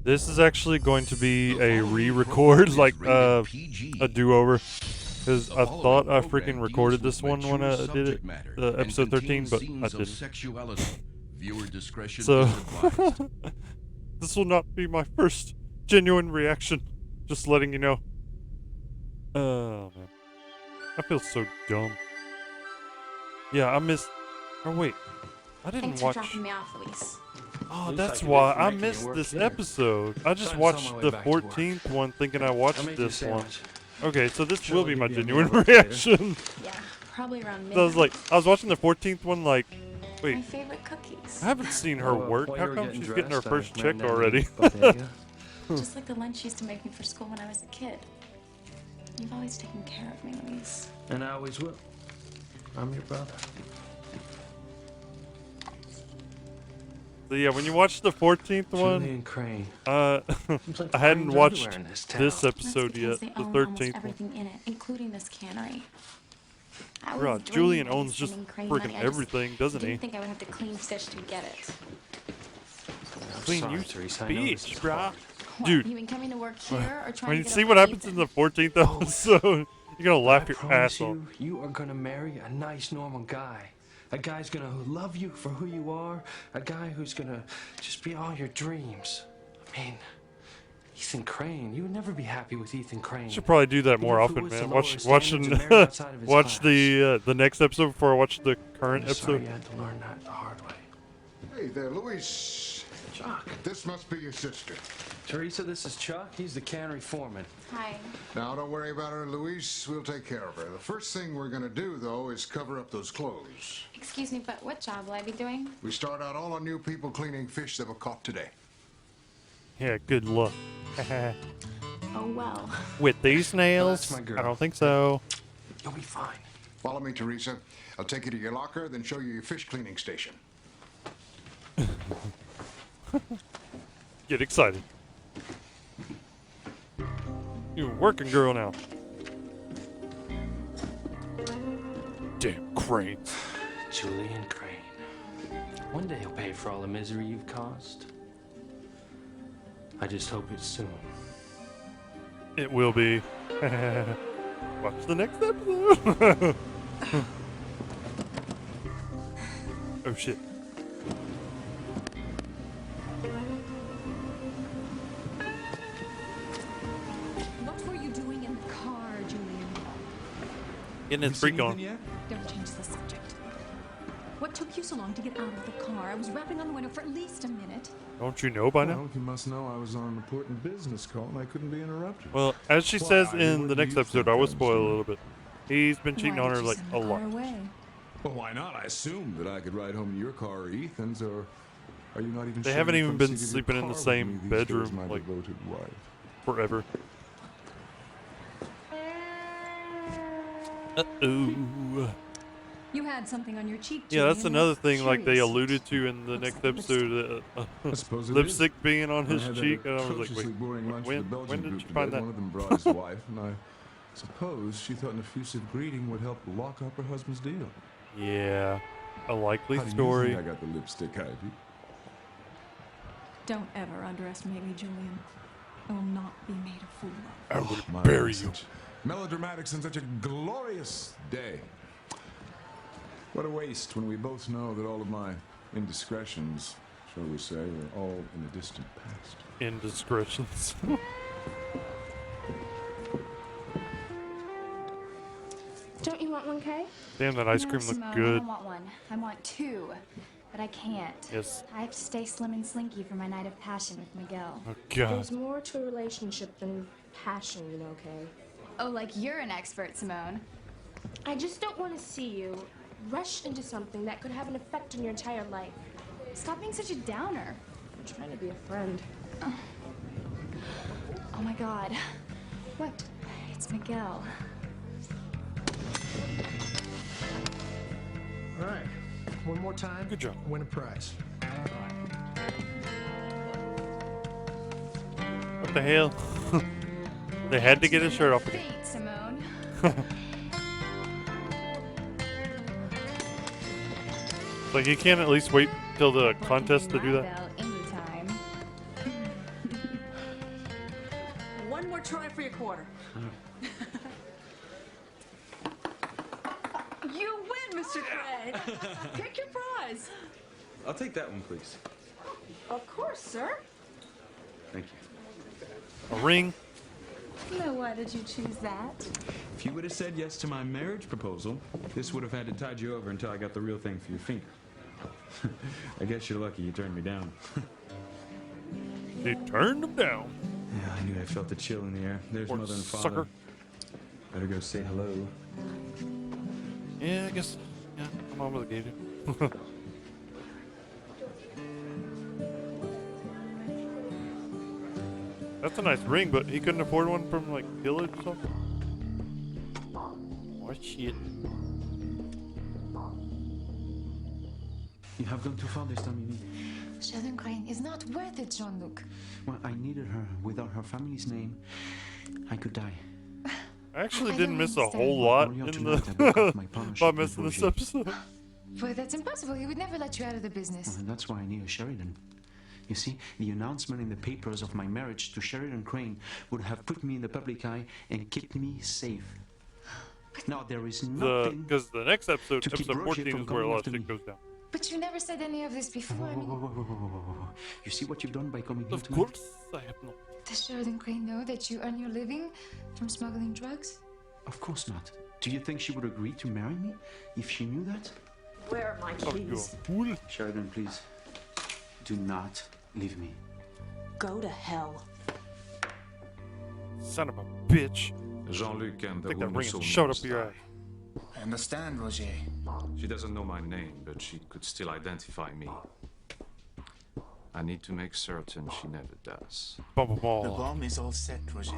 This is actually going to be a re-record, like a do-over, because I thought I freaking recorded this one when I did it, episode 13, but I didn't. Viewer discretion So is advised. this will not be my first genuine reaction. Just letting you know. Oh man, I feel so dumb. Yeah, I missed. Oh wait, I didn't Thanks watch. for dropping me off, Luis. Oh, Looks that's like why you're I making missed your work this here. episode. I just Trying to sell watched my way the back to work. 14th one, thinking I watched I'll make you a this one. sandwich. Okay, so this Sure, will be I'll my give you a genuine number later. reaction. Yeah, probably around midnight. So I was like, I was watching the 14th one, like, my wait, favorite cookies. I haven't seen her Well, work. while How you were come getting she's getting her dressed, I first ran check down to already? the bodega. Just like the lunch you used to make me for school when I was a kid. You've always taken care of me, Luis. And I always will. I'm your brother. So yeah, when you watch the 14th one, Julian Crane. I Seems like the hadn't cranes watched everywhere in this town. this That's episode because yet, they the own almost 13th one. everything in it, including this cannery. I was God, dreaming Julian of owns just spending Crane freaking money. I just everything, doesn't didn't he? think I would have to clean fish to get it. I'm Clean sorry, you Teresa. I know this bitch, is brah. hard. What, Dude, you been coming to work here or trying when to you get see over what happens Ethan? in the 14th episode, you're gonna laugh I your promise ass off. you are gonna marry a nice, normal guy. A guy's gonna love you for who you are. A guy who's gonna just be all your dreams. I mean, Ethan Crane. You would never be happy with Ethan Crane. Should probably do that more Even if it often, was to man. lower Watch, his watch, standards and marry outside of his watch class. the next episode before I watch the current I'm sorry episode. you had to learn that the hard way. Hey there, Luis. Chuck. This must be your sister. Teresa, this is Chuck. He's the cannery foreman. Hi. Now, don't worry about her, Luis. We'll take care of her. The first thing we're gonna do, though, is cover up those clothes. Excuse me, but what job will I be doing? We start out all our new people cleaning fish that were caught today. Yeah, good luck. Oh, well. With these nails? my girl. I don't think so. You'll be fine. Follow me, Teresa. I'll take you to your locker, then show you your fish cleaning station. Get excited. You're a working girl now. Damn cranes. Julian Crane. One day he'll pay for all the misery you've caused. I just hope it's soon. It will be. Watch the next episode. Oh shit. What were you doing in the car, Julian? Getting his freak on. Don't change the subject. What took you so long to get out of the car? I was rapping on the window for at least a minute. Don't you know by now? Well, you must know I was on an important business call and I couldn't be interrupted. Well, as she Why, says in what the do next you episode, think I will I'm spoil a saying? little bit. He's been cheating Why on did her you like send a the lot. car away? Well, why not? I assumed that I could ride home in your car or Ethan's, or are you not even They sure haven't you even come been seat of your sleeping in the car with same me these days, bedroom, my like- devoted wife? Forever. Uh-oh. You had something on your cheek, Yeah, that's Julian. another thing like they Curious. alluded to in the Looks next like lipstick. episode. I suppose it Lipstick being on I his had that cheek. And I was like, atrociously wait, boring lunch when, with the Belgian when did group you find today. that? One of them brought his wife, and I suppose she thought an effusive greeting would help lock up her husband's deal. Yeah, a likely How do you story. think I got the lipstick, Ivy? Don't ever underestimate me, Julian. I will not be made a fool of. I would My bury God, you. such Melodramatics on such a glorious day. What a waste when we both know that all of my indiscretions, shall we say, are all in the distant past. Indiscretions. Don't you want one, Kay? Damn, that ice No, cream Simone, looked I good. don't want one. I want two, but I can't. Yes. I have to stay slim and slinky for my night of passion with Miguel. Oh god. There's more to a relationship than passion, you know, Kay. Oh, like you're an expert, Simone. I just don't want to see you rush into something that could have an effect on your entire life. Stop being such a downer. I'm trying to be a friend. Oh my god. What? It's Miguel. All right. One more time. Good job. Win a prize. What the hell? They had to get his shirt off again. Fate, Simone. Like, you can't at least wait till the contest to do that? Anytime. One more try for your quarter. You win, Mr. Craig. Take your prize. I'll take that one, please. Of course, sir. Thank you. A ring. No, why did you choose that? If you would have said yes to my marriage proposal, this would have had to tide you over until I got the real thing for your finger. I guess you're lucky you turned me down. He turned him down. Yeah, I knew I felt the chill in the air. There's Poor mother and father. sucker. Better go say hello. Yeah, I guess. Yeah, I'm obligated. That's a nice ring, but he couldn't afford one from like Village or something. Oh shit. You have gone too far this time, you mean? Sheldon Crane is not worth it, Jean-Luc. Well, I needed her. Without her family's name, I could die. I actually I didn't don't miss a understand. whole lot Earlier in tonight, I broke the up my partnership by with missing this Roger. episode. Well, that's impossible. He would never let you out of the business. And that's why I needed Sheridan. You see, the announcement in the papers of my marriage to Sheridan Crane would have put me in the public eye and kept me safe. Now, there is nothing Because the next episode, to keep episode Roger 14, from is where a coming lot of after shit me. goes down. But you never said any of this before. I mean, You see what you've done by coming here Of tonight? course, I have not. does Sheridan Crane know that you earn your living from smuggling drugs? Of course not. Do you think she would agree to marry me if she knew that? Where are my Oh, you a keys? fool. Sheridan, please, do not leave me. Go to hell. Son of a bitch. Jean-Luc and the Take that woman ring saw and me shove was up your die. eye. I understand, Roger. She doesn't know my name, but she could still identify me. I need to make certain she never does. Bum, bum, The bum. bomb is all set, Roger.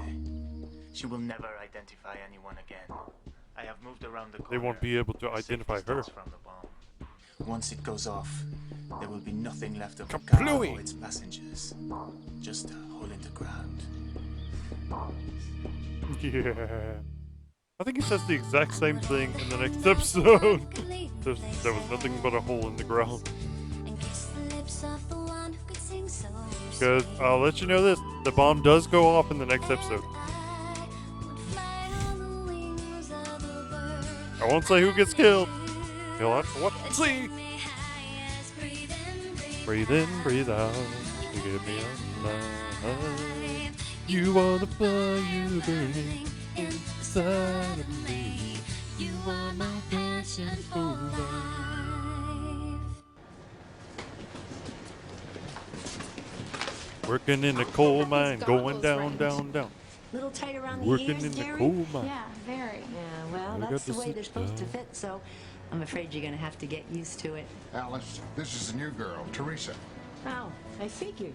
She will never identify anyone again. I have moved around the corner. They won't be able to safe identify her. distance from the bomb. Once it goes off, there will be nothing left of the car Kaplooey! or its passengers. Just a hole in the ground. Yeah. I think he says the exact same thing in the next episode. There was nothing but a hole in the ground. Because I'll let you know this, the bomb does go off in the next episode. I won't say who gets killed. You'll have to watch and see. Breathe in, breathe out. You give me alive. You are the fire burning inside of me. You are my passion for life. Working in the coal mine, going down, down, down. Little tight around the Working ears, in the Gary? coal mine. Yeah, very. Yeah, well, I got that's the to way sit they're supposed to down. fit, so I'm afraid you're gonna have to get used to it. Alice, this is the new girl, Teresa. Oh, I figured.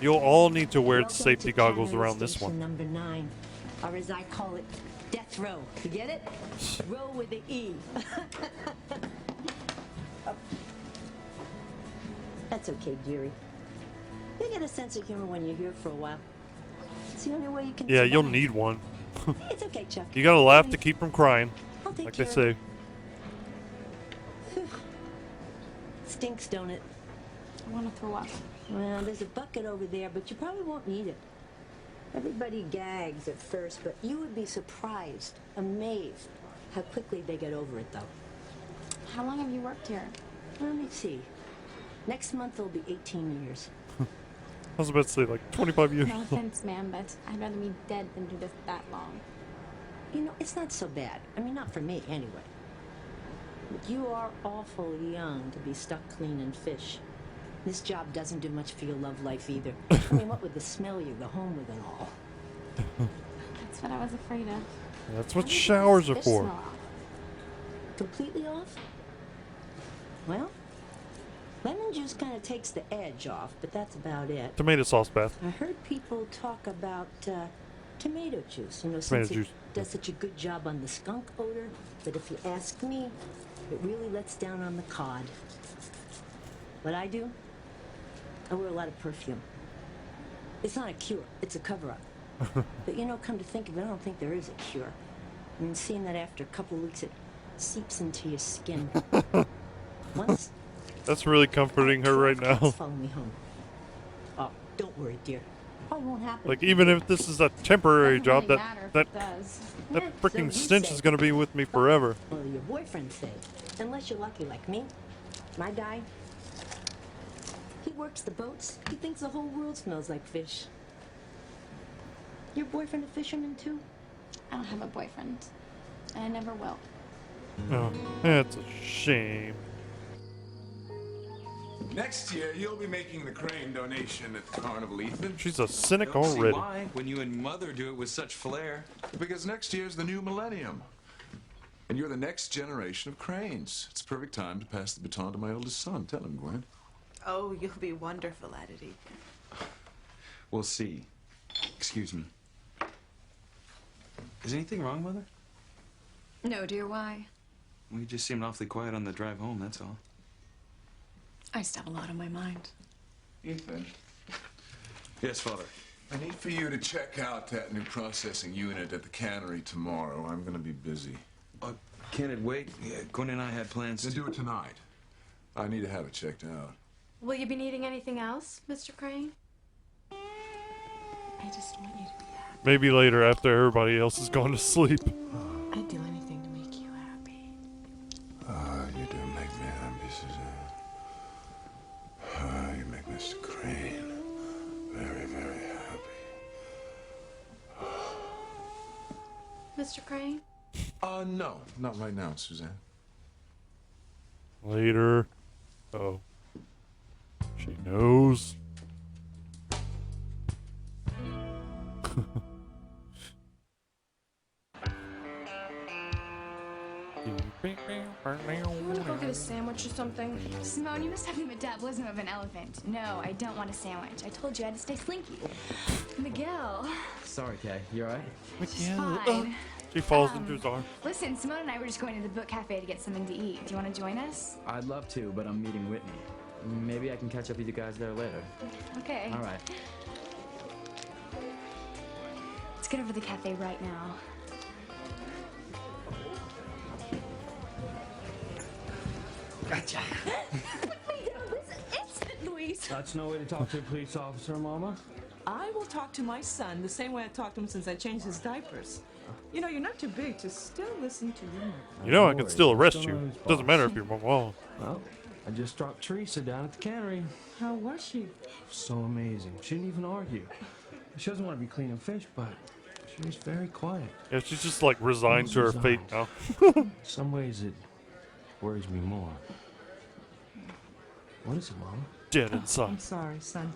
You'll all need to wear Welcome safety to goggles Canada around this Station one. Number 9, or as I call it, death row. You get it? Row with the E. That's okay, dearie. You get a sense of humor when you're here for a while. It's the only way you can. Yeah, you'll survive. need one. It's okay, Chuck. You gotta laugh to keep from crying, I'll take like they care of say. Stinks, don't it? I want to throw up. Well, there's a bucket over there, but you probably won't need it. Everybody gags at first, but you would be surprised, amazed, how quickly they get over it, though. How long have you worked here? Let me see. Next month will be 18 years. I was about to say like 25 years. No offense, ma'am, but I'd rather be dead than do this that long. You know, it's not so bad. I mean, not for me, anyway. But you are awful young to be stuck cleaning fish. This job doesn't do much for your love life either. I mean, what with the smell you go home with and all. That's what I was afraid of. That's what showers are Fish for. smell off. Completely off? Well, lemon juice kind of takes the edge off, but that's about it. Tomato sauce bath. I heard people talk about tomato juice, you know, Tomato since juice. it does such a good job on the skunk odor. But if you ask me, it really lets down on the cod. What I do? I wear a lot of perfume. It's not a cure, it's a cover-up. But you know, come to think of it, I don't think there is a cure. I mean, seeing that after a couple of weeks it seeps into your skin. Once That's really comforting her right now. follow me home. Oh, don't worry, dear. Probably won't happen. Like, even if this is a temporary job, really that matter if it does. that freaking So you stench say. is gonna be with me forever. Well, your boyfriend say. Unless you're lucky like me. My guy, he works the boats. He thinks the whole world smells like fish. Your boyfriend a fisherman too? I don't have a boyfriend. And I never will. Oh, that's a shame. Next year, you'll be making the crane donation at the carnival, Ethan. She's a cynic Don't see already. why, when you and Mother do it with such flair. Because next year's the new millennium. And you're the next generation of cranes. It's a perfect time to pass the baton to my oldest son. Tell him, Gwen. Oh, you'll be wonderful at it, Ethan. We'll see. Excuse me. Is anything wrong, Mother? No, dear, why? We just seemed awfully quiet on the drive home, that's all. I just have a lot on my mind. Ethan, Yes, Father. I need for you to check out that new processing unit at the cannery tomorrow. I'm going to be busy. Can it wait? Yeah, Gwen and I had plans Then to... do it tonight. I need to have it checked out. Will you be needing anything else, Mr. Crane? I just want you to be happy. Maybe later after everybody else has gone to sleep. I'd do anything to make you happy. You do make me happy, Suzanne. You make Mr. Crane very, very happy. Mr. Crane? No, not right now, Suzanne. Later. Oh. She knows. Wanna go get a sandwich or something? Simone, you must have the metabolism of an elephant. No, I don't want a sandwich. I told you I had to stay slinky. Miguel. Sorry, Kay. You alright? She's fine. She falls into his arm. Listen, Simone and I were just going to the book cafe to get something to eat. Do you want to join us? I'd love to, but I'm meeting Whitney. Maybe I can catch up with you guys there later. Okay. All right. Let's get over to the cafe right now. Gotcha. Louise, That's no way to talk to a police officer, Mama. I will talk to my son the same way I talked to him since I changed his diapers. You know, you're not too big to still listen to your mother. You know I can still arrest you. Doesn't matter if you're my mom. Well, I just dropped Teresa down at the cannery. How was she? So amazing. She didn't even argue. She doesn't want to be cleaning fish, but she was very quiet. Yeah, she's just like resigned to her fate now. Some ways it worries me more. What is it, Mama? Dead I'm inside. sorry, son.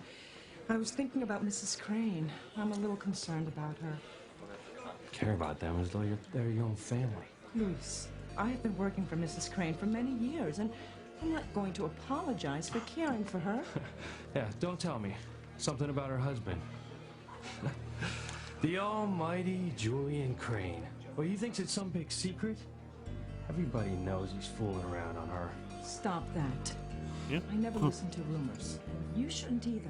I was thinking about Mrs. Crane. I'm a little concerned about her. Care about them as though they're your own family. Luis, I have been working for Mrs. Crane for many years, and I'm not going to apologize for caring for her. Yeah, don't tell me. Something about her husband. The almighty Julian Crane. Well, he thinks it's some big secret? Everybody knows he's fooling around on her. Stop that. Yeah. I never listen to rumors. You shouldn't either.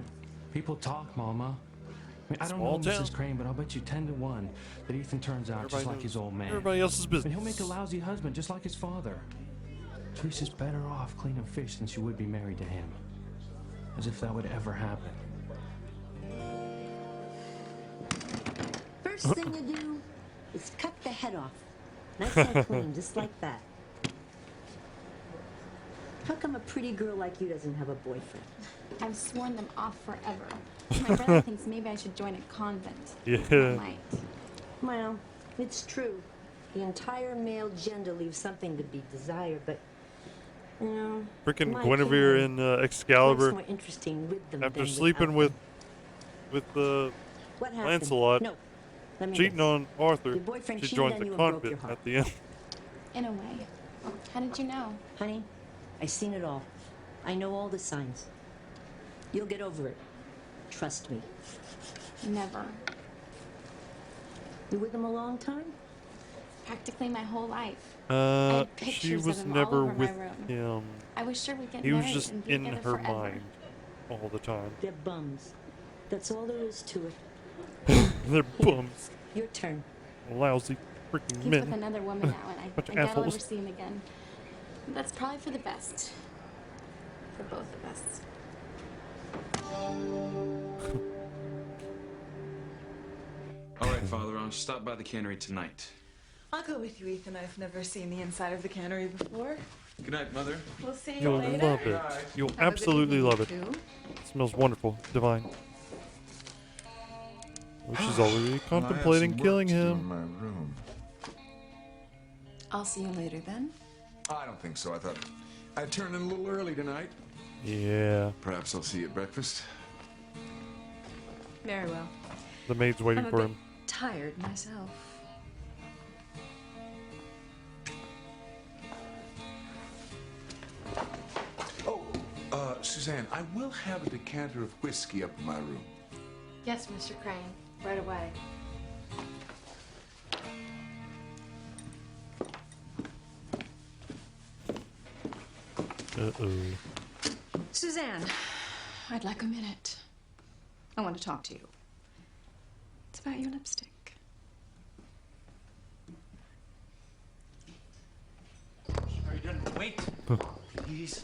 People talk, Mama. I mean, I don't Small know town. Mrs. Crane, but I'll bet you 10 to 1 that Ethan turns out just like his old man. Everybody else's And business. he'll make a lousy husband just like his father. Teresa's better off cleaning fish than she would be married to him. As if that would ever happen. First thing you do is cut the head off. Nice and clean, just like that. How come a pretty girl like you doesn't have a boyfriend? I've sworn them off forever. My brother thinks maybe I should join a convent. Yeah. I might. Well, it's true. The entire male gender leaves something to be desired, but, you know... Freaking my Guinevere opinion, in life's Excalibur. more interesting with them After than sleeping without with What happened? Lancelot, No, let me cheating guess. on Arthur, Your boyfriend she cheated joins on the you and broke convent your heart. at the end. In a way. How did you know? Honey, I've seen it all. I know all the signs. You'll get over it. Trust me. Never. You with him a long time? Practically my whole life. I had She pictures was of him never all over with my room. him. I was sure we'd get He was married just and be in together her forever. mind all the time. They're bums. That's all there is to it. They're bums. Your turn. Lousy freaking He's men. with another woman now, and Bunch I of doubt I'll assholes. ever see him again. That's probably for the best. For both of us. right, Father. I'll stop by the cannery tonight. I'll go with you, Ethan. I've never seen the inside of the cannery before. Good night, Mother. We'll see you You'll later. love it. You'll Have a good absolutely evening, love it. too. It smells wonderful, divine. She's already I have contemplating some work killing to do in him. my room. I'll see you later then. I don't think so. I thought I turned in a little early tonight. Yeah, Perhaps I'll see you at breakfast. Very well. the maid's waiting I'm a for bit him. tired myself. Suzanne, I will have a decanter of whiskey up in my room. Yes, Mr. Crane. Right away. Uh-oh. Suzanne, I'd like a minute. I want to talk to you. It's about your lipstick. Sheridan, wait. Please.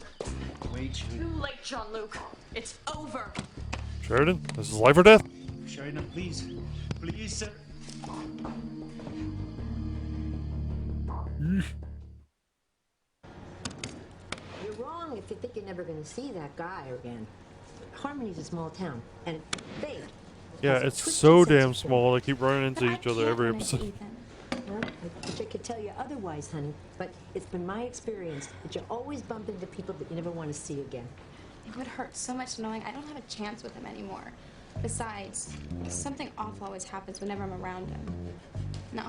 Wait, Too Sheridan. late, Jean-Luc. It's over. Sheridan, this is life or death. Sheridan, please. Please, sir. You're wrong if you think you're never going to see that guy again. Harmony's a small town, and Faye. Yeah, it's so damn small. They keep running into each other every episode. Well, I wish I could tell you otherwise, honey, but it's been my experience that you always bump into people that you never want to see again. It would hurt so much knowing I don't have a chance with him anymore. Besides, something awful always happens whenever I'm around him. No,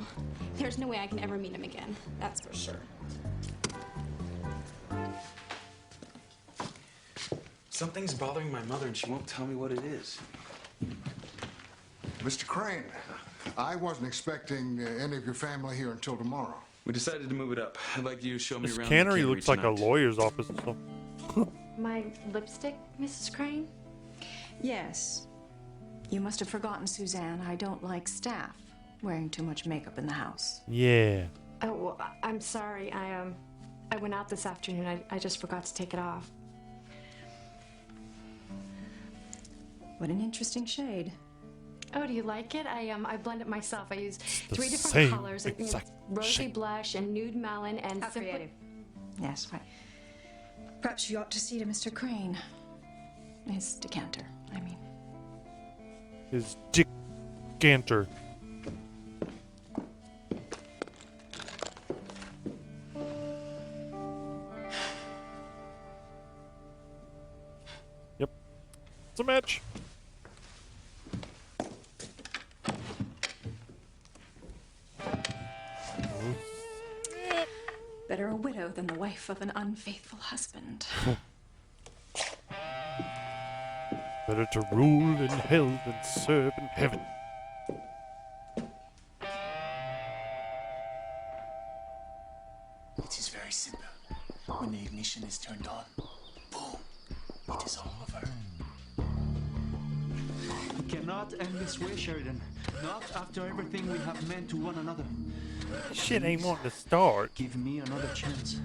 there's no way I can ever meet him again. That's for sure. Something's bothering my mother, and she won't tell me what it is. Mr. Crane, I wasn't expecting any of your family here until tomorrow. We decided to move it up. I'd like you to show me This around. cannery the looks like a tonight. lawyer's office or something. My lipstick, Mrs. Crane? Yes. You must have forgotten, Suzanne. I don't like staff wearing too much makeup in the house. Yeah. Oh, well, I'm sorry. I went out this afternoon. I just forgot to take it off. What an interesting shade. Oh, do you like it? I blend it myself. I use the 3 different same colors. It's exact rosy shade. blush and nude melon and How simply... creative. Yes, right. Perhaps you ought to see to Mr. Crane. His decanter, I mean. His decanter. Yep. It's a match. Better a widow than the wife of an unfaithful husband. Better to rule in hell than serve in heaven. It is very simple. When the ignition is turned on, boom, it is all over. You cannot end this way, Sheridan. Not after everything we have meant to one another. Shit ain't wanting to start. Give me another chance.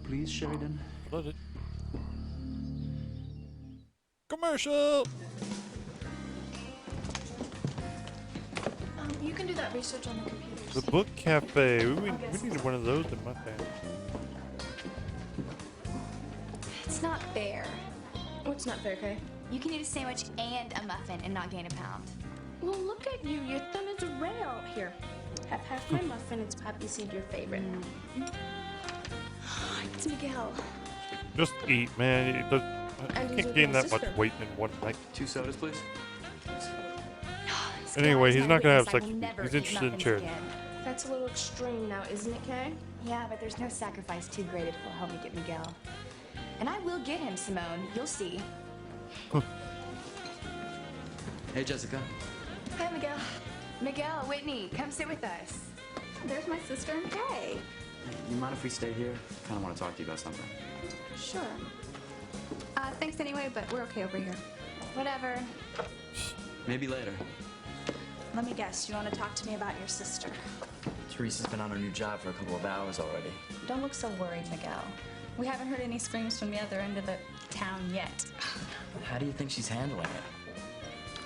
Please, Sheridan. Let it. Commercial! You can do that research on the computer. The book cafe. We needed one of those in my family. It's not fair. What's not fair, Kay? You can eat a sandwich and a muffin and not gain a pound. Well, look at you. Your thumb is a rail. Here, have half my muffin. It's poppy seed, your favorite. It's Miguel. Just eat, man. I And he's can't with gain my that much sister. weight in one night. 2 sodas, please. Anyway, he's not gonna have sex. I will never He's eat interested in muffins charity. again. That's a little extreme now, isn't it, Kay? Yeah, but there's no sacrifice too great if it'll help me get Miguel. And I will get him, Simone. You'll see. Hey, Jessica. Hi, Miguel. Miguel, Whitney, come sit with us. There's my sister and Kay. You mind if we stay here? I kind of want to talk to you about something. Sure. Thanks anyway, but we're okay over here. Whatever. Maybe later. Let me guess, you want to talk to me about your sister? Teresa's been on her new job for a couple of hours already. Don't look so worried, Miguel. We haven't heard any screams from the other end of the town yet. How do you think she's handling it?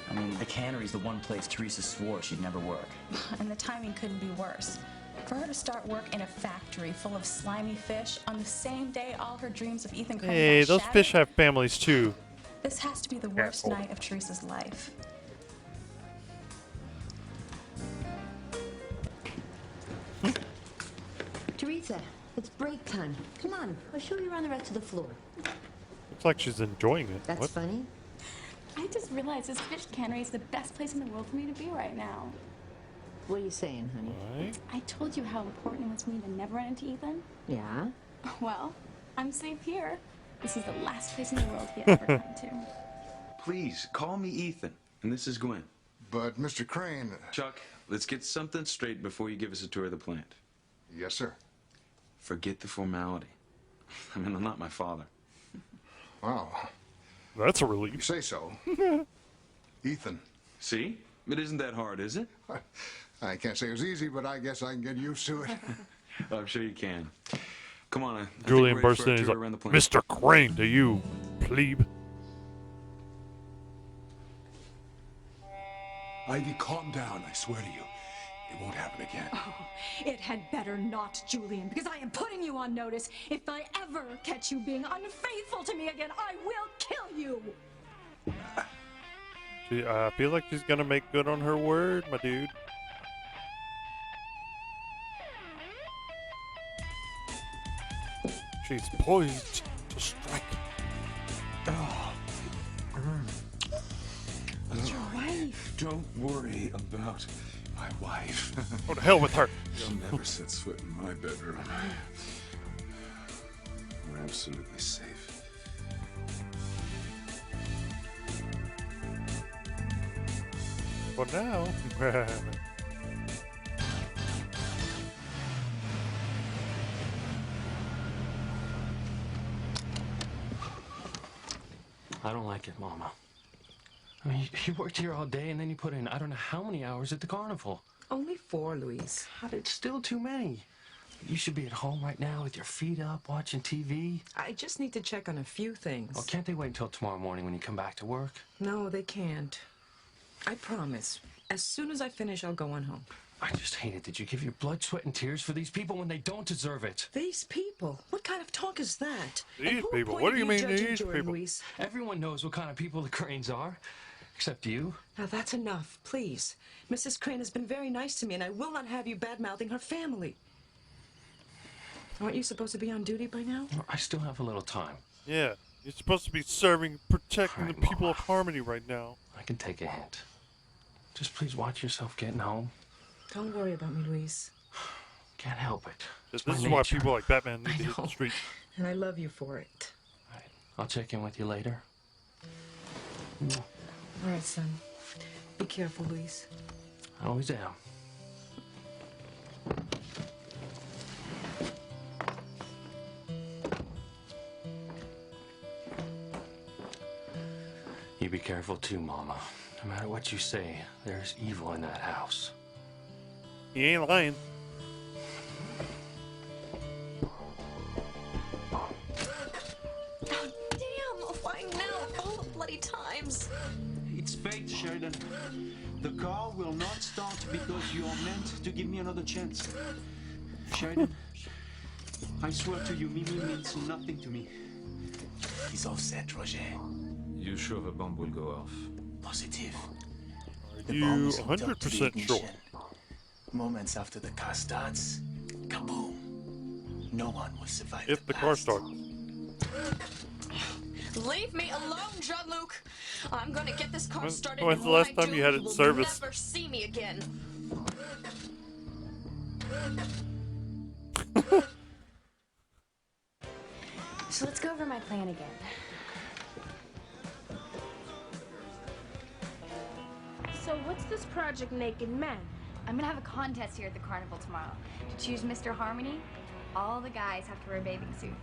I mean, the cannery's the one place Teresa swore she'd never work. And the timing couldn't be worse. For her to start work in a factory full of slimy fish on the same day all her dreams of Ethan Crane Hey, got those shattered, fish have families too. this has to be the worst Asshole. night of Teresa's life. Teresa, it's break time. Come on, I'll show you around the rest of the floor. Looks like she's enjoying it. That's What? funny. I just realized this fish cannery is the best place in the world for me to be right now. What are you saying, honey? Right. I told you how important it was for me to never run into Ethan. Yeah? Well, I'm safe here. This is the last place in the world he'd ever come to. Please, call me Ethan. And this is Gwen. But, Mr. Crane... Chuck, let's get something straight before you give us a tour of the plant. Yes, sir. Forget the formality. I mean, I'm not my father. Wow. That's a relief. You say so. Ethan. See? It isn't that hard, is it? I can't say it was easy, but I guess I can get used to it. I'm sure you can. Come on, I think Julian we're ready burst for in. our He's tour like, around the plant. Mr. Crane, to you, plebe. Ivy, calm down, I swear to you. It won't happen again. Oh, it had better not, Julian, because I am putting you on notice. If I ever catch you being unfaithful to me again, I will kill you. I feel like she's gonna make good on her word, my dude. She's poised to strike. Oh. That's your wife. Don't worry about my wife. Oh, to hell with her. She never sets foot in my bedroom. We're absolutely safe. For now. I don't like it, Mama. I mean, you worked here all day and then you put in I don't know how many hours at the carnival. Only 4, Luis. It's still too many. You should be at home right now with your feet up, watching TV. I just need to check on a few things. Oh, can't they wait until tomorrow morning when you come back to work? No, they can't. I promise. As soon as I finish, I'll go on home. I just hate it that you give your blood, sweat, and tears for these people when they don't deserve it. These people? What kind of talk is that? These people? What do you mean these people? Luis? Everyone knows what kind of people the Cranes are, except you. Now that's enough, please. Mrs. Crane has been very nice to me, and I will not have you bad-mouthing her family. Aren't you supposed to be on duty by now? I still have a little time. Yeah, you're supposed to be serving, protecting the people of Harmony right now. I can take a hint. Just please watch yourself getting home. Don't worry about me, Luis. Can't help it. This my is why nature. people like Batman need I to hit the know. street. And I love you for it. I'll check in with you later. All right, son. Be careful, Luis. I always am. You be careful too, Mama. No matter what you say, there's evil in that house. He ain't lying. Damn, why now? All the bloody times. It's fate, Sheridan. The car will not start because you are meant to give me another chance. Sheridan, I swear to you, Mimi means nothing to me. He's all set, Roger. You sure the bomb will go off? Positive. Are The bomb you is hooked up to the 100% sure? ignition. Moments after the car starts, kaboom. No one will survive. If the car starts. Leave me alone, Jean-Luc. I'm gonna get this car started. When's and the when last I time do, you had it will serviced? never see me again. So let's go over my plan again. So what's this Project Naked Man? I'm gonna have a contest here at the carnival tomorrow. To choose Mr. Harmony, all the guys have to wear bathing suits.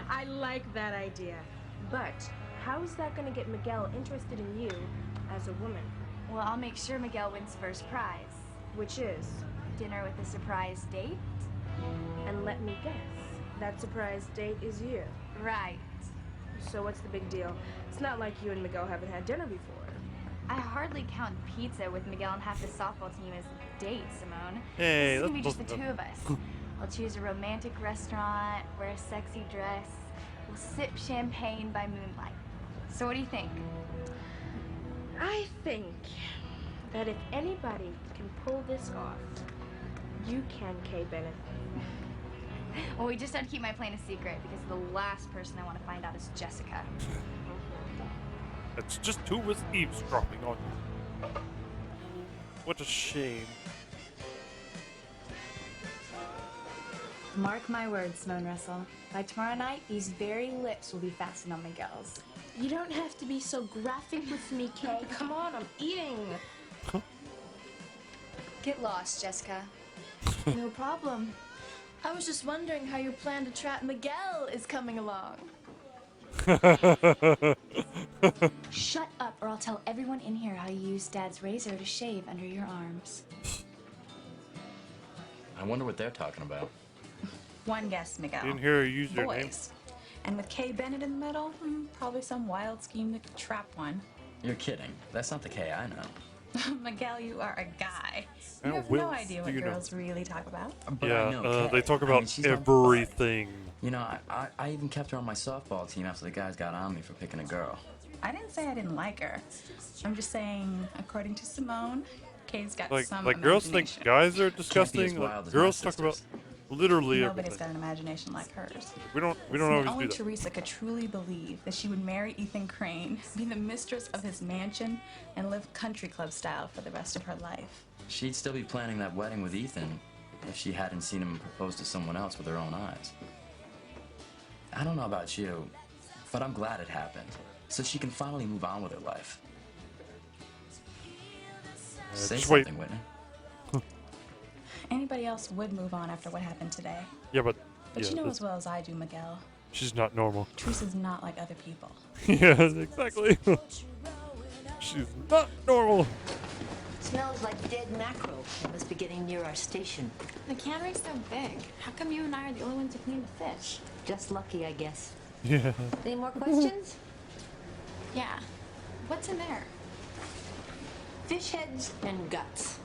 I like that idea. But how is that going to get Miguel interested in you as a woman? Well, I'll make sure Miguel wins first prize. Which is? Dinner with a surprise date. And let me guess, that surprise date is you. Right. So what's the big deal? It's not like you and Miguel haven't had dinner before. I hardly count pizza with Miguel and half the softball team as dates, Simone. Hey, this is gonna be that's just the two of us. We'll choose a romantic restaurant, wear a sexy dress, we'll sip champagne by moonlight. So what do you think? I think that if anybody can pull this off, you can, Kay Bennett. Well, we just had to keep my plan a secret because the last person I want to find out is Jessica. That's just who was eavesdropping on you. What a shame. Mark my words, Simone Russell. By tomorrow night, these very lips will be fastened on Miguel's. You don't have to be so graphic with me, Kay. Come on, I'm eating. Get lost, Jessica. No problem. I was just wondering how your plan to trap Miguel is coming along. Shut up, or I'll tell everyone in here how you used Dad's razor to shave under your arms. I wonder what they're talking about. One guess, Miguel. Didn't hear her use your name. Boys. And with Kay Bennett in the middle, probably some wild scheme to trap one. You're kidding. That's not the K I know. Miguel, you are a guy. How You have well no idea what do you know? girls really talk about. But Yeah, I know Kay. they talk I about mean, she's not- everything. You know, I even kept her on my softball team after the guys got on me for picking a girl. I didn't say I didn't like her. I'm just saying, according to Simone, Kay's got some Like girls think imagination. guys are Can't be as disgusting. wild Like, as girls my talk about sisters. literally Nobody's everything. got an imagination like hers. We don't See, always only do that. Teresa could truly believe that she would marry Ethan Crane, be the mistress of his mansion, and live country club style for the rest of her life. She'd still be planning that wedding with Ethan if she hadn't seen him propose to someone else with her own eyes. I don't know about you, but I'm glad it happened, so she can finally move on with her life. Say just wait. something, Whitney. Anybody else would move on after what happened today. Yeah, but But yeah, you know that's- as well as I do, Miguel, she's not normal. Teresa's not like other people. Yeah, exactly. She's not normal. Smells like dead mackerel. It must be getting near our station. The cannery's so big. How come you and I are the only ones who clean the fish? Just lucky, I guess. Yeah. Any more questions? Yeah. What's in there? Fish heads and guts.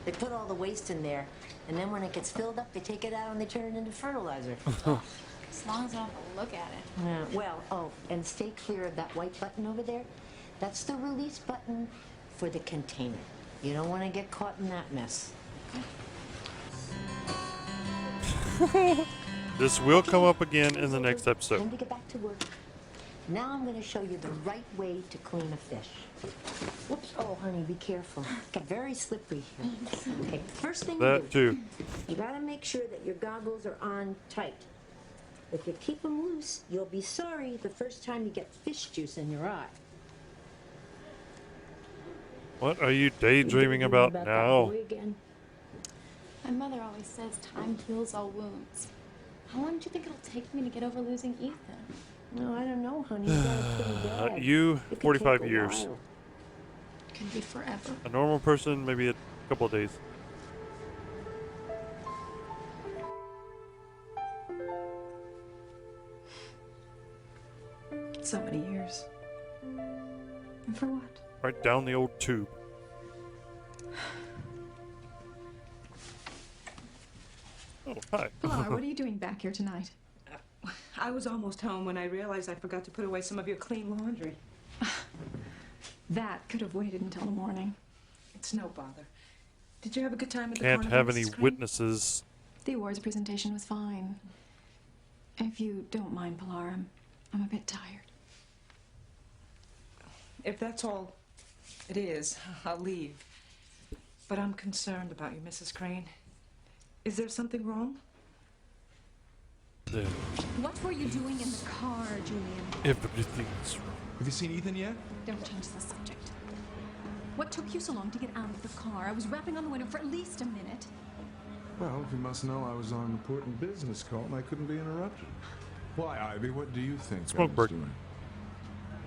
They put all the waste in there, and then when it gets filled up, they take it out and they turn it into fertilizer. As long as I don't have to look at it. Well, oh, and stay clear of that white button over there. That's the release button for the container. You don't want to get caught in that mess. This will come up again in the next Time episode. to get back to work. Now I'm going to show you the right way to clean a fish. Whoops. Oh, honey, be careful. It's got very slippery here. Okay, first thing you That do, too. you got to make sure that your goggles are on tight. If you keep them loose, you'll be sorry the first time you get fish juice in your eye. What are you daydreaming about that now? boy again? My mother always says time heals all wounds. How long do you think it'll take me to get over losing Ethan? No, I don't know, honey. You got a pretty bad. You, It could 45 take a years. while. Could be forever. A normal person, maybe a couple of days. So many years. And for what? Right down the old tube. Oh, hi. Pilar, what are you doing back here tonight? I was almost home when I realized I forgot to put away some of your clean laundry. That could have waited until the morning. It's no bother. Did you have a good time at the Can't carnival, have any Mrs. Crane? witnesses. The awards presentation was fine. If you don't mind, Pilar, I'm a bit tired. If that's all it is, I'll leave. But I'm concerned about you, Mrs. Crane. Is there something wrong? Yeah. What were you doing in the car, Julian? Everything's wrong. Have you seen Ethan yet? Don't change the subject. What took you so long to get out of the car? I was rapping on the window for at least a minute. Well, you must know I was on an important business call and I couldn't be interrupted. Why, Ivy, what do you think I Smoke was break. doing?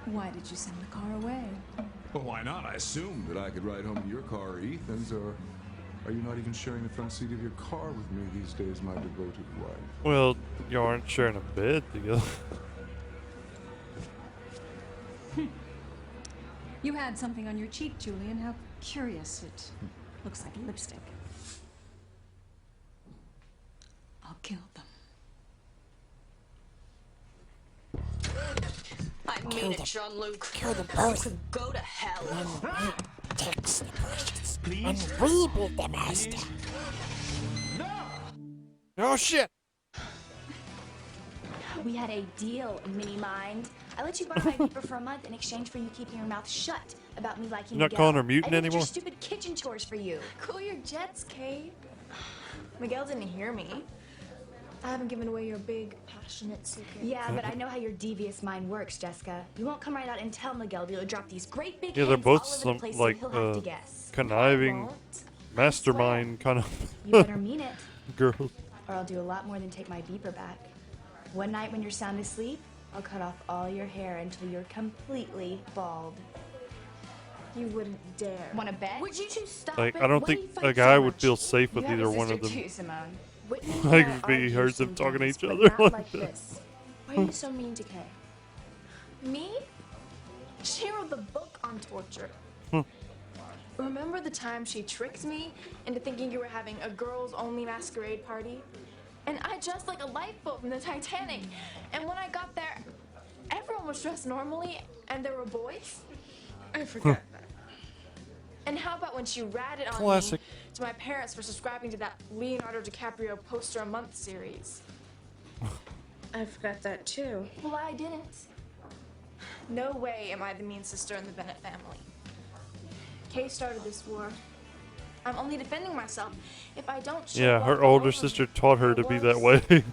Why did you send the car away? Well, why not? I assumed that I could ride home to your car or Ethan's or Are you not even sharing the front seat of your car with me these days, my devoted wife? Well, you aren't sharing a bed together. You had something on your cheek, Julian. How curious. It looks like lipstick. I'll kill them. I mean it, Jean-Luc. Kill them both. You could go to hell. Takes the precious. Please? And we be the master. Oh shit! We had a deal, Mini Mind. I let you borrow my paper for a month in exchange for you keeping your mouth shut about me liking You're not Miguel. calling her mutant I did anymore? your stupid kitchen chores for you. Cool your jets, Kate. Miguel didn't hear me. I haven't given away your big, passionate secret. Yeah, but I know how your devious mind works, Jessica. You won't come right out and tell Miguel to drop these great big Yeah, they're hints both all over some the place like so he'll have to guess. conniving mastermind kind of You better mean it, girls. or I'll do a lot more than take my beeper back. One night when you're sound asleep, I'll cut off all your hair until you're completely bald. You wouldn't dare. Want to bet? Would you two stop Like, it? I don't Why do think you a fight guy so would much? feel safe with You have a either one sister of them. too, Simone. Whitney and Like, I if he argue hears them talking to sometimes, each but other not like that. this. Why are you so mean to Kay? Me? She wrote the book on torture. Remember the time she tricked me into thinking you were having a girls-only masquerade party? And I dressed like a lifeboat from the Titanic. And when I got there, everyone was dressed normally, and there were boys. I forgot that. And how about when she ratted on Classic. me to my parents for subscribing to that Leonardo DiCaprio poster a month series? I forgot that too. Well, I didn't. No way am I the mean sister in the Bennett family. Kay started this war. I'm only defending myself. If I don't show Yeah, love her all older over sister me, taught her or to be that worse, way.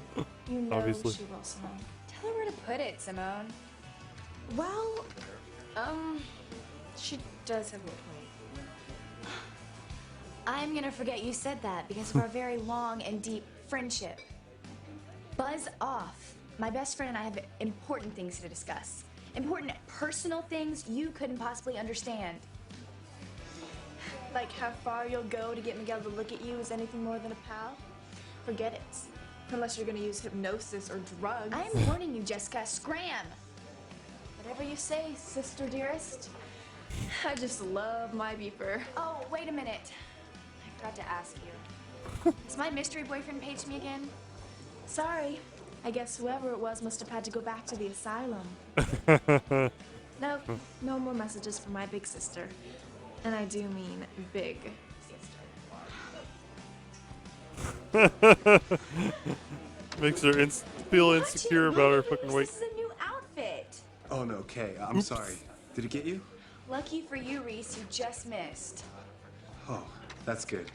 You know Obviously. she will, Simone. Tell her where to put it, Simone. Well, she does have a point. I'm gonna forget you said that because of our very long and deep friendship. Buzz off. My best friend and I have important things to discuss. Important personal things you couldn't possibly understand. Like how far you'll go to get Miguel to look at you as anything more than a pal? Forget it. Unless you're gonna use hypnosis or drugs. I'm warning you, Jessica. Scram! Whatever you say, sister dearest. I just love my beeper. Oh, wait a minute. I forgot to ask you. Has my mystery boyfriend paged me again? Sorry. I guess whoever it was must have had to go back to the asylum. No, no more messages from my big sister. And I do mean big sister. Makes her feel insecure about her fucking weight. This is a new outfit. Oh no, Kay, I'm sorry. Did it get you? Lucky for you, Reese, you just missed. Oh, that's good.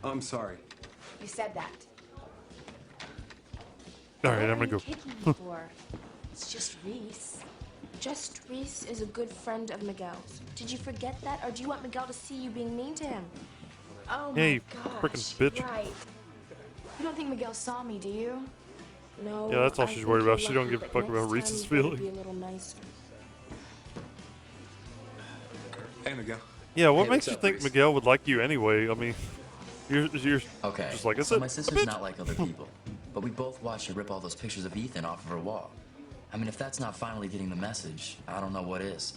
I'm sorry. You said that. All right, I'm gonna What are go. you kicking me for? It's just Reese. Just Reese is a good friend of Miguel's. Did you forget that, or do you want Miguel to see you being mean to him? Oh Yeah, my you gosh, frickin' bitch. Right. You don't think Miguel saw me, do you? No. Yeah, that's all I she's think worried about. you're She don't lucky, give a but fuck about next Reese's time you better feelings. Be a little nicer. Hey, Miguel. Yeah, what Hey, makes what's you up, think Reese? Miguel would like you anyway? I mean, you're Okay, just like I so said. my a sister's bitch. not like other people, but we both watched her rip all those pictures of Ethan off of her wall. I mean, if that's not finally getting the message, I don't know what is.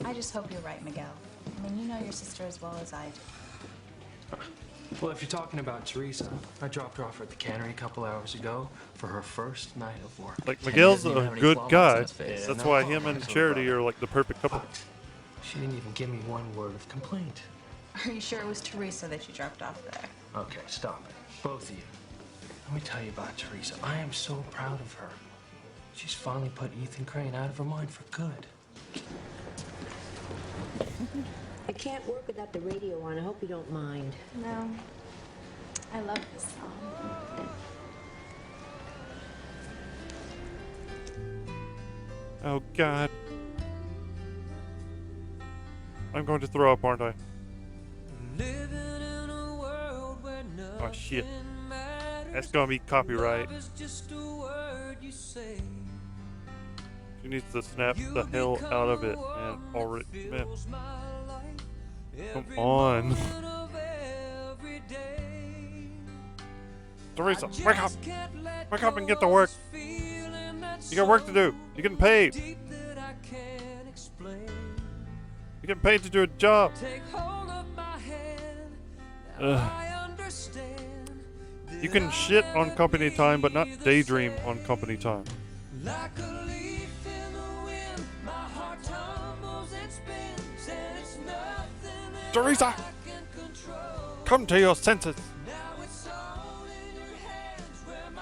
I just hope you're right, Miguel. I mean, you know your sister as well as I do. Well, if you're talking about Teresa, I dropped her off at the cannery a couple hours ago for her first night of work. Like Miguel's even a have any good claw marks on guy. his face. That's no why claw him and marks on Charity the are like the perfect couple. But she didn't even give me one word of complaint. Are you sure it was Teresa that you dropped off there? Okay, stop it. Both of you. Let me tell you about Teresa. I am so proud of her. She's finally put Ethan Crane out of her mind for good. I can't work without the radio on. I hope you don't mind. No. I love this song. Oh God. I'm going to throw up, aren't I? Oh shit. That's gonna be copyright. She needs to snap the hell out of it, man. Already, man. Come on. Teresa, wake up! Wake up and get to work. You got work to do. You're getting paid. You're getting paid to do a job. You can shit on company time, but not daydream on company time. Teresa! Come to your senses.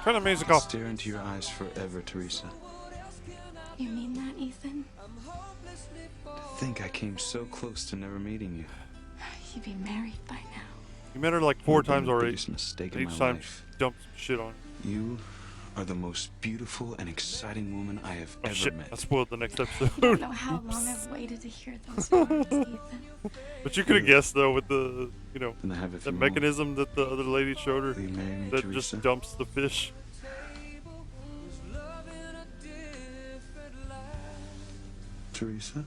Turn the music off. Stare into your eyes forever, Teresa. You mean that, Ethan? To think I came so close to never meeting you. You'd be married by now. You met her like 4 times The already. biggest mistake in Each my time life. dump shit on. You are the most beautiful and exciting woman I have Oh ever shit, met. I spoiled the next episode. You don't know how long I've waited to hear those words, Ethan. But you could have guessed though with the, you know, And I have a that few more. mechanism that the other lady showed her Will you marry me, that Teresa? just dumps the fish. Teresa?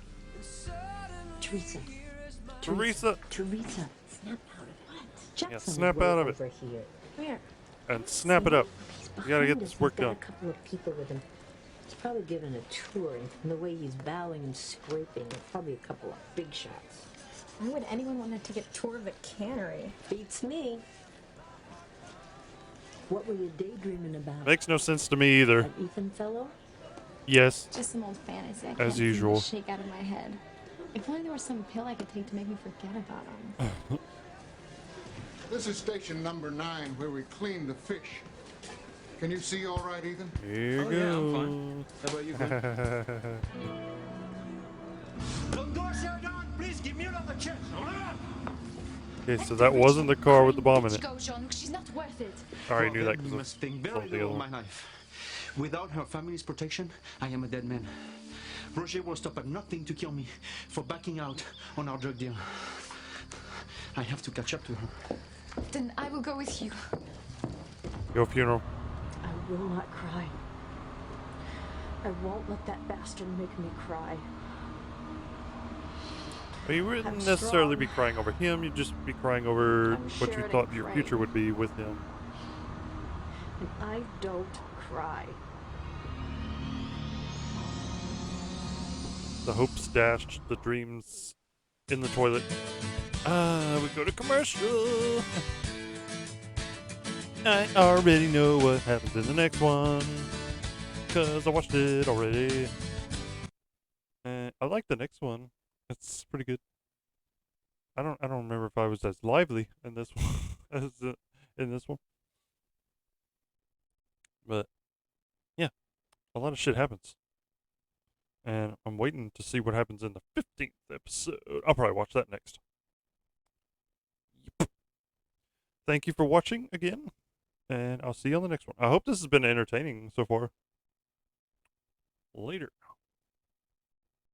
Teresa. Teresa! Teresa. Snap out of it. Jackson Yeah, is snap way out of it. over here. Where? And snap it up. You gotta get Behind us, this work he's got done. a couple of people with him. He's probably giving a tour, and the way he's bowing and scraping, probably a couple of big shots. Why would anyone want to take a tour of the cannery? Beats me. What were you daydreaming about? Makes no sense to me either. That Ethan fellow? Yes. Just some old fantasy I As can't seem to usual. shake out of my head. If only there was some pill I could take to make me forget about him. This is station number 9 where we clean the fish. Can you see all right, Ethan? Here you Oh, go. yeah, I'm fine. How about you, Look, door, Sheridan, please give me another chance. Okay, so that wasn't the car with the bomb in it. Go, Jean-Luc. She's not worth it. I already knew that You because must think of very the little other of one. my life. Without her family's protection, I am a dead man. Roger will stop at nothing to kill me for backing out on our drug deal. I have to catch up to her. Then I will go with you. Your funeral. I will not cry. I won't let that bastard make me cry. Well, you wouldn't I'm necessarily be strong. crying over him, you'd just be crying over I'm what you Sheridan thought your Crane. future would be with him. And I don't cry. The hopes dashed, the dreams in the toilet. We go to commercial. I already know what happens in the next one, cause I watched it already. I like the next one. It's pretty good. I don't remember if I was as lively in this one as in this one. But yeah, a lot of shit happens. And I'm waiting to see what happens in the 15th episode. I'll probably watch that next. Yep. Thank you for watching again. And I'll see you on the next one. I hope this has been entertaining so far. Later.